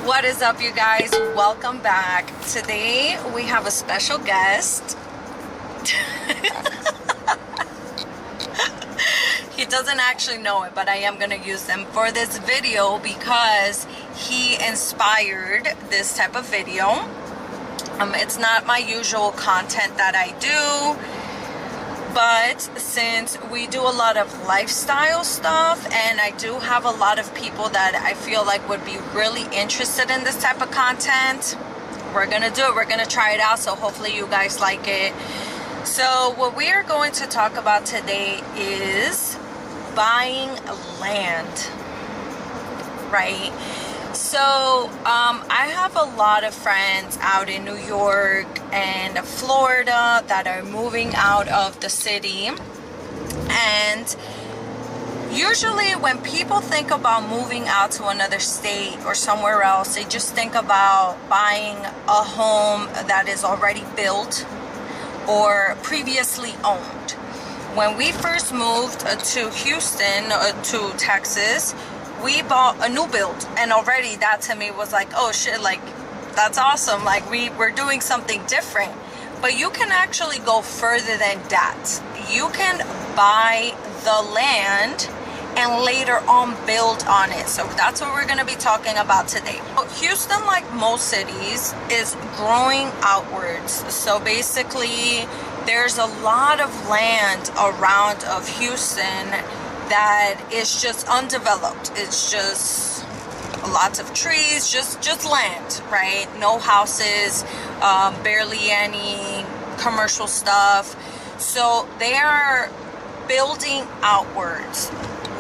What is up, you guys? Welcome back. Today we have a special guest. He doesn't actually know it, but I am gonna use them for this video because he inspired this type of video. It's not my usual content that I do, but since we do a lot of lifestyle stuff, and I do have a lot of people that I feel like would be really interested in this type of content, we're gonna do it. We're gonna try it out, so hopefully you guys like it. So what we are going to talk about today is buying land, right? So I have a lot of friends out in New York and Florida that are moving out of the city, and usually when people think about moving out to another state or somewhere else, they just think about buying a home that is already built or previously owned. When we first moved to Houston, to Texas, we bought a new build, and already that to me was like, oh shit, like that's awesome, like we're doing something different. But you can actually go further than that. You can buy the land and later on build on it. So that's what we're going to be talking about today. Houston, like most cities, is growing outwards. So basically there's a lot of land around of Houston that is just undeveloped. It's just lots of trees, just land, right? No houses, barely any commercial stuff. So they are building outwards.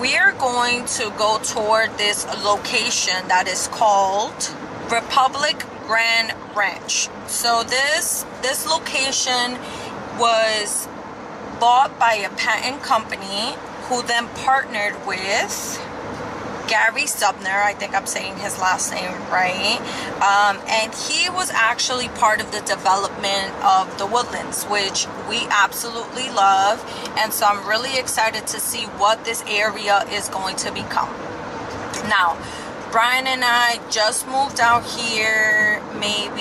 We are going to go toward this location that is called Republic Grand Ranch. So this location was bought by a patent company who then partnered with Gary Subner, I think I'm saying his last name right, and he was actually part of the development of the Woodlands, which we absolutely love, and so I'm really excited to see what this area is going to become. Now, Brian and I just moved out here maybe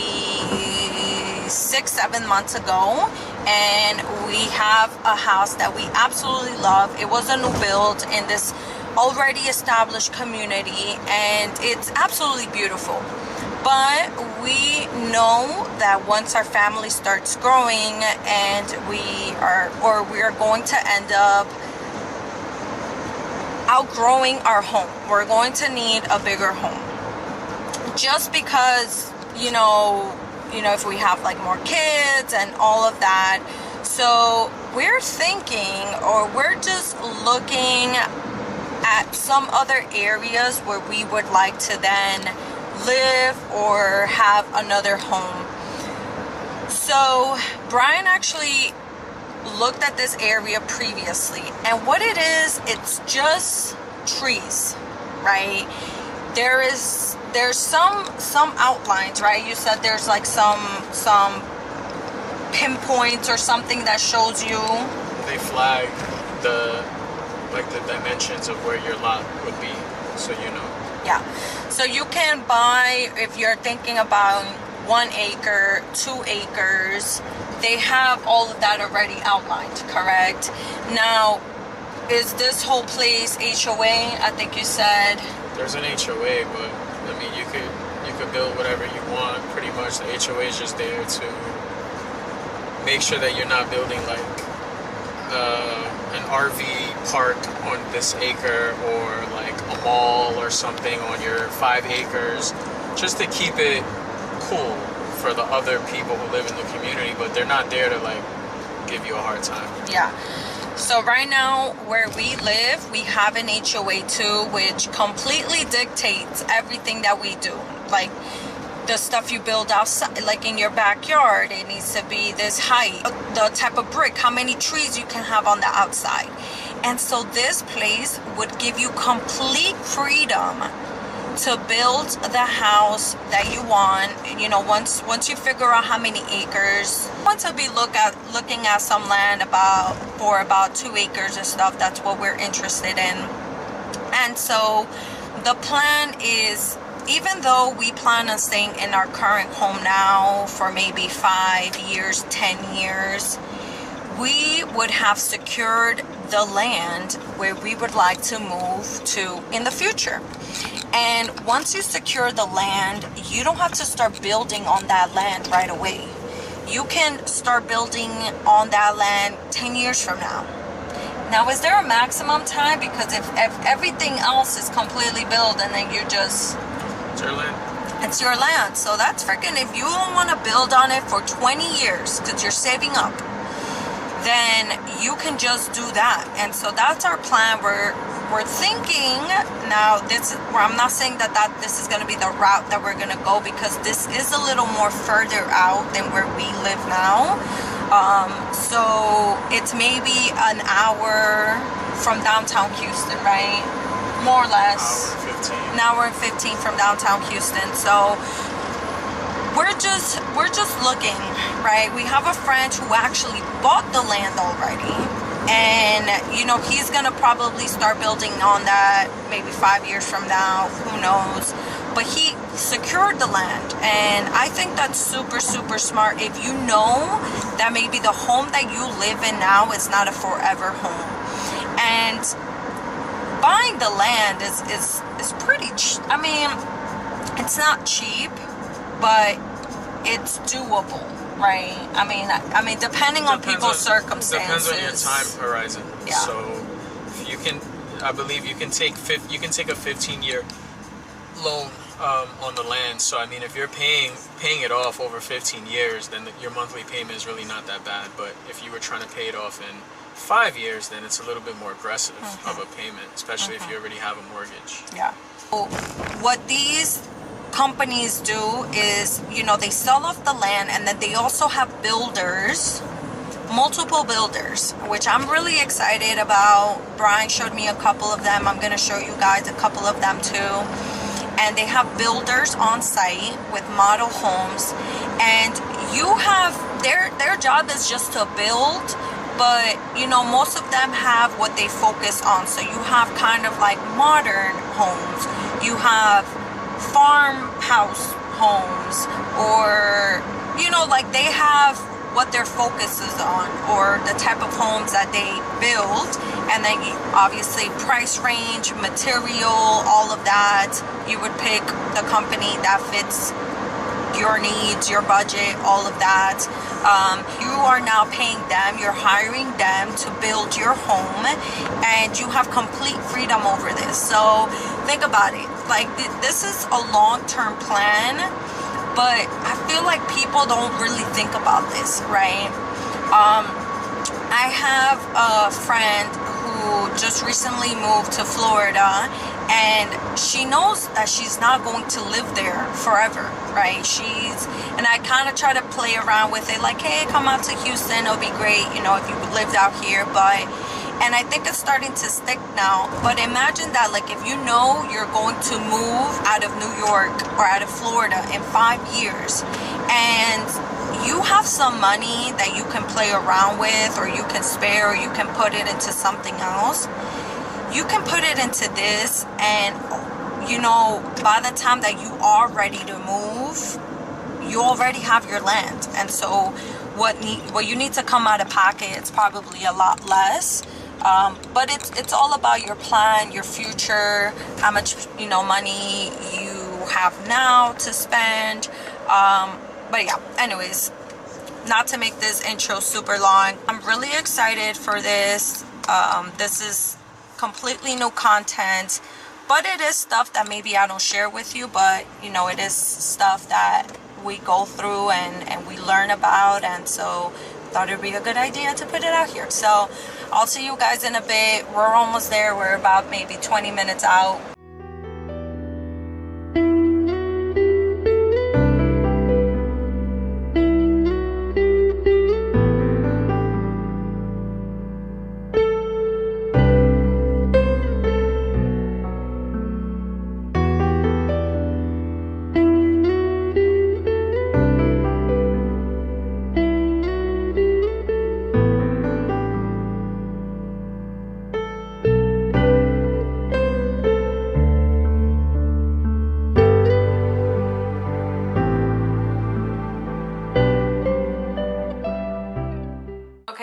6-7 months ago, and we have a house that we absolutely love. It was a new build in this already established community, and it's absolutely beautiful. But we know that once our family starts growing and we are going to end up outgrowing our home, we're going to need a bigger home, just because you know if we have like more kids and all of that. So we're thinking, or we're just looking at some other areas where we would like to then live or have another home. So Brian actually looked at this area previously, and what it is, it's just trees, right? There's some outlines, right? You said there's like some pinpoints or something that shows you. They flag the dimensions of where your lot would be, so you know. Yeah, so you can buy, if you're thinking about 1 acre, 2 acres, they have all of that already outlined, correct? Now, is this whole place HOA? I think you said there's an HOA, but I mean you could build whatever you want. Pretty much the HOA is just there to make sure that you're not building like an RV park on this acre, or like a mall or something on your 5 acres, just to keep it cool for the other people who live in the community, but they're not there to like give you a hard time. Yeah. So right now where we live, we have an HOA too, which completely dictates everything that we do. Like the stuff you build outside, like in your backyard, it needs to be this height, the type of brick, how many trees you can have on the outside. And so this place would give you complete freedom to build the house that you want. You know, once you figure out how many acres, once I'll be looking at some land for about 2 acres and stuff. That's what we're interested in. And so the plan is even though we plan on staying in our current home now for maybe 5 years, 10 years, we would have secured the land where we would like to move to in the future. And once you secure the land, you don't have to start building on that land right away. You can start building on that land 10 years from now. Now, is there a maximum time? Because if everything else is completely built and then you just... It's your land. It's your land. So that's freaking, if you don't want to build on it for 20 years because you're saving up, then you can just do that. And so that's our plan. We're thinking now, this, I'm not saying that this is going to be the route that we're going to go, because this is a little more further out than where we live now. So it's maybe an hour from downtown Houston, right? More or less. An hour and 15 from downtown Houston. So we're just looking, right? We have a friend who actually bought the land already, and you know, he's gonna probably start building on that maybe 5 years from now, who knows. But he secured the land, and I think that's super, super smart. If you know that maybe the home that you live in now is not a forever home, and buying the land is pretty cheap. I mean, it's not cheap, but it's doable, right? I mean, depending on people's circumstances. Depends on your time horizon. Yeah. So you can, I believe you can take a 15-year loan on the land. So I mean, if you're paying it off over 15 years, then your monthly payment is really not that bad. But if you were trying to pay it off in 5 years, then it's a little bit more aggressive of a payment, especially if you already have a mortgage. Yeah. So what these companies do is, you know, they sell off the land, and then they also have builders, multiple builders, which I'm really excited about. Brian showed me a couple of them. I'm going to show you guys a couple of them too. And they have builders on site with model homes, and you have their job is just to build, but you know, most of them have what they focus on. So you have kind of like modern homes, you have farmhouse homes, or you know, like they have what their focus is on, or the type of homes that they build. And then obviously price range, material, all of that, you would pick the company that fits your needs, your budget, all of that. You are now paying them, you're hiring them to build your home, and you have complete freedom over this. So think about it, like this is a long-term plan, but I feel like people don't really think about this, right? I have a friend who just recently moved to Florida, and she knows that she's not going to live there forever, right? And I kind of try to play around with it, like, hey, come out to Houston, it'll be great, you know, if you lived out here. And I think it's starting to stick now. But imagine that, like, if you know you're going to move out of New York or out of Florida in 5 years, and you have some money that you can play around with, or you can spare, or you can put it into something else. You can put it into this, and you know, by the time that you are ready to move, you already have your land. And so what you need to come out of pocket, it's probably a lot less. But it's all about your plan, your future, how much, you know, money you have now to spend. But yeah, anyways, not to make this intro super long, I'm really excited for this. This is completely new content, but it is stuff that maybe I don't share with you, but you know, it is stuff that we go through and we learn about, and so thought it'd be a good idea to put it out here. So I'll see you guys in a bit. We're almost there. We're about maybe 20 minutes out.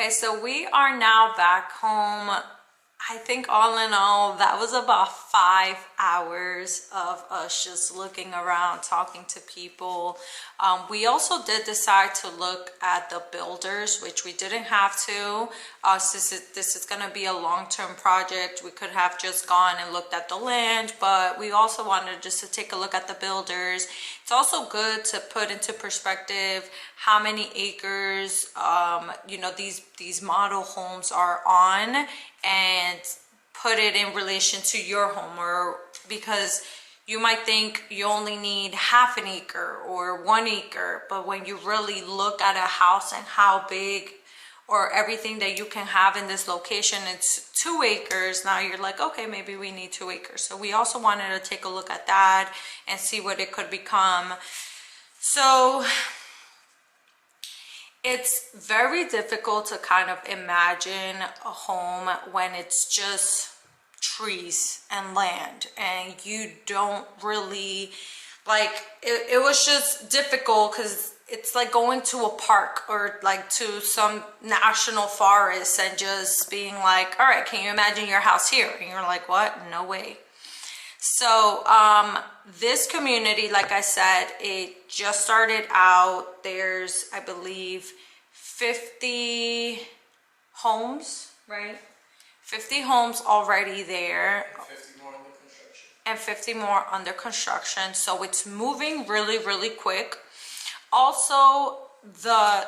Okay, so we are now back home. I think all in all, that was about 5 hours of us just looking around, talking to people. We also did decide to look at the builders, which we didn't have to. Since this is going to be a long-term project, we could have just gone and looked at the land, but we also wanted just to take a look at the builders. It's also good to put into perspective how many acres, you know, these model homes are on, and put it in relation to your home, or because you might think you only need half an acre or 1 acre, but when you really look at a house and how big or everything that you can have in this location, it's 2 acres. Now you're like, okay, maybe we need 2 acres. So we also wanted to take a look at that and see what it could become. So it's very difficult to kind of imagine a home when it's just trees and land, and you don't really like it was just difficult because it's like going to a park or like to some national forest and just being like, all right, can you imagine your house here? And you're like, what? No way. So this community, like I said, it just started out. There's, I believe, 50 homes, right? 50 homes already there. And 50 more under construction. So it's moving really, really quick. Also,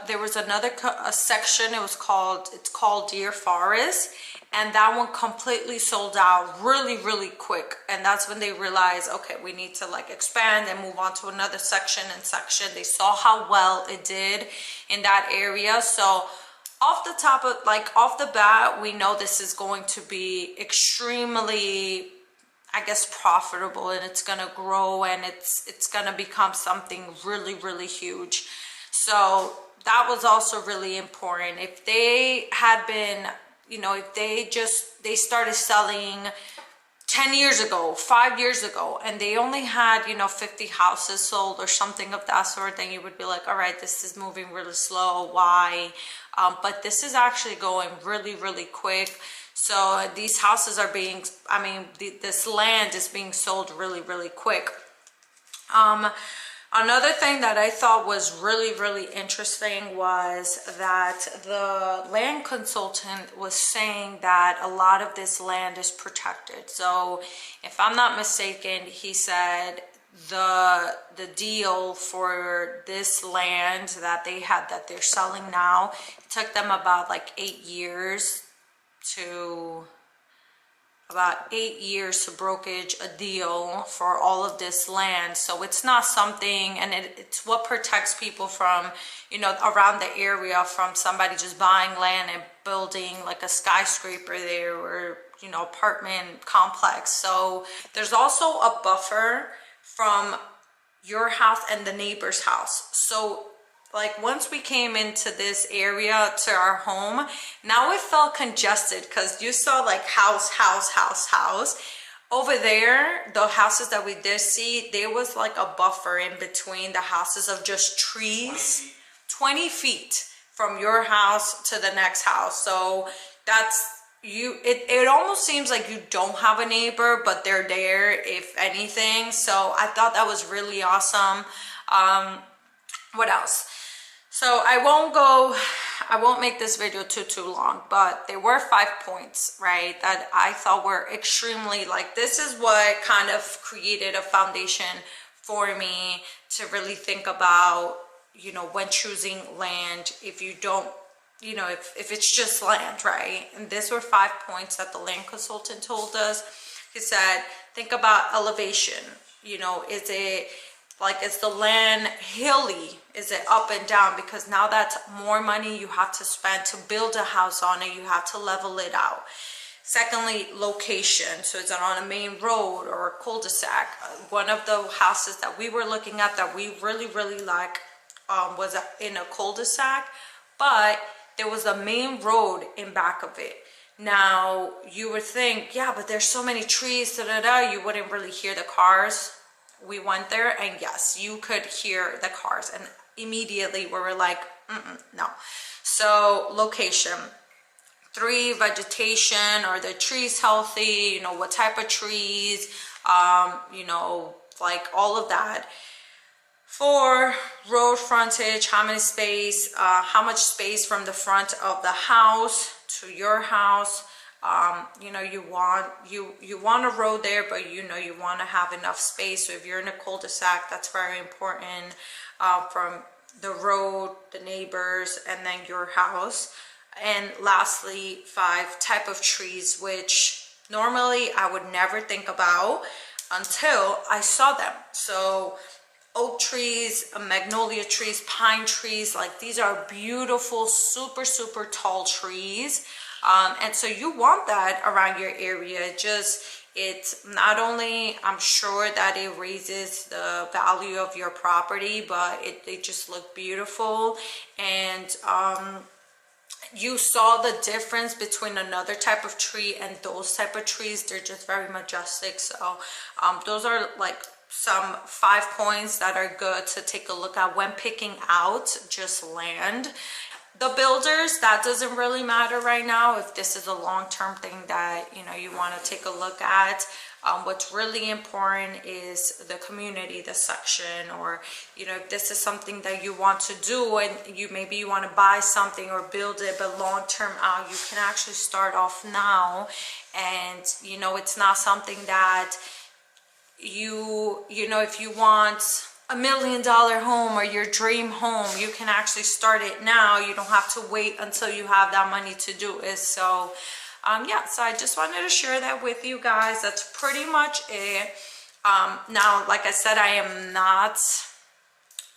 there was another section, it's called Deer Forest, and that one completely sold out really, really quick. And that's when they realized, okay, we need to like expand and move on to another section and section. They saw how well it did in that area. So off the bat, we know this is going to be extremely, I guess, profitable, and it's gonna grow, and it's gonna become something really, really huge. So that was also really important. If they had been, you know, if they started selling 10 years ago, 5 years ago, and they only had, you know, 50 houses sold or something of that sort, then you would be like, all right, this is moving really slow. Why? But this is actually going really, really quick. So these houses are being, I mean, this land is being sold really, really quick. Another thing that I thought was really, really interesting was that the land consultant was saying that a lot of this land is protected. So if I'm not mistaken, he said the deal for this land that they had, that they're selling now, it took them about like 8 years to brokerage a deal for all of this land. So it's not something, and it's what protects people from, you know, around the area, from somebody just buying land and building like a skyscraper there, or, you know, apartment complex. So there's also a buffer from your house and the neighbor's house. So like once we came into this area to our home, now it felt congested because you saw like house. Over there, the houses that we did see, there was like a buffer in between the houses of just trees, 20 feet from your house to the next house. So that's, it almost seems like you don't have a neighbor, but they're there if anything. So I thought that was really awesome. What else? So I won't make this video too long, but there were 5 points, right, that I thought were extremely, like, this is what kind of created a foundation for me to really think about, you know, when choosing land, if you don't, you know, if it's just land, right? And these were 5 points that the land consultant told us. He said, think about elevation. You know, is the land hilly? Is it up and down? Because now that's more money you have to spend to build a house on it. You have to level it out. Secondly, location. So is it on a main road or a cul-de-sac? One of the houses that we were looking at that we really, really like was in a cul-de-sac, but there was a main road in back of it. Now, you would think, yeah, but there's so many trees, you wouldn't really hear the cars. We went there, and yes, you could hear the cars, and immediately we were like, no. So location, 3, vegetation, are the trees healthy, you know, what type of trees, you know, like all of that. 4, road frontage, how many space, how much space from the front of the house to your house. You know, you want a road there, but you know, you want to have enough space. So if you're in a cul-de-sac, that's very important, from the road, the neighbors, and then your house. And lastly, 5, type of trees, which normally I would never think about until I saw them. So oak trees, magnolia trees, pine trees, like these are beautiful, super tall trees. And so you want that around your area. It's not only, I'm sure that it raises the value of your property, but they just look beautiful. And you saw the difference between another type of tree and those type of trees. They're just very majestic. So those are like some 5 points that are good to take a look at when picking out just land. The builders, that doesn't really matter right now if this is a long-term thing that, you know, you want to take a look at. What's really important is the community, the section, or, you know, if this is something that you want to do and maybe you want to buy something or build it, but long-term out, you can actually start off now. And, you know, it's not something that you know, if you want $1 million home or your dream home, you can actually start it now. You don't have to wait until you have that money to do it. So yeah, so I just wanted to share that with you guys. That's pretty much it. Now, like I said,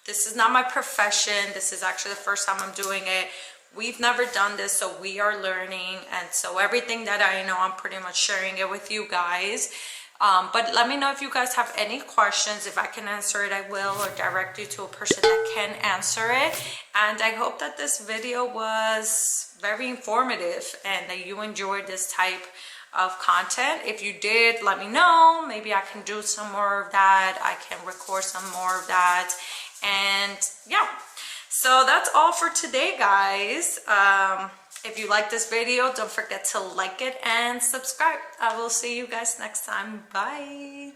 this is not my profession. This is actually the first time I'm doing it. We've never done this, so we are learning. And so everything that I know, I'm pretty much sharing it with you guys. But let me know if you guys have any questions. If I can answer it, I will, or direct you to a person that can answer it. And I hope that this video was very informative and that you enjoyed this type of content. If you did, let me know. Maybe I can do some more of that. I can record some more of that. And yeah, so that's all for today, guys. If you like this video, don't forget to like it and subscribe. I will see you guys next time. Bye.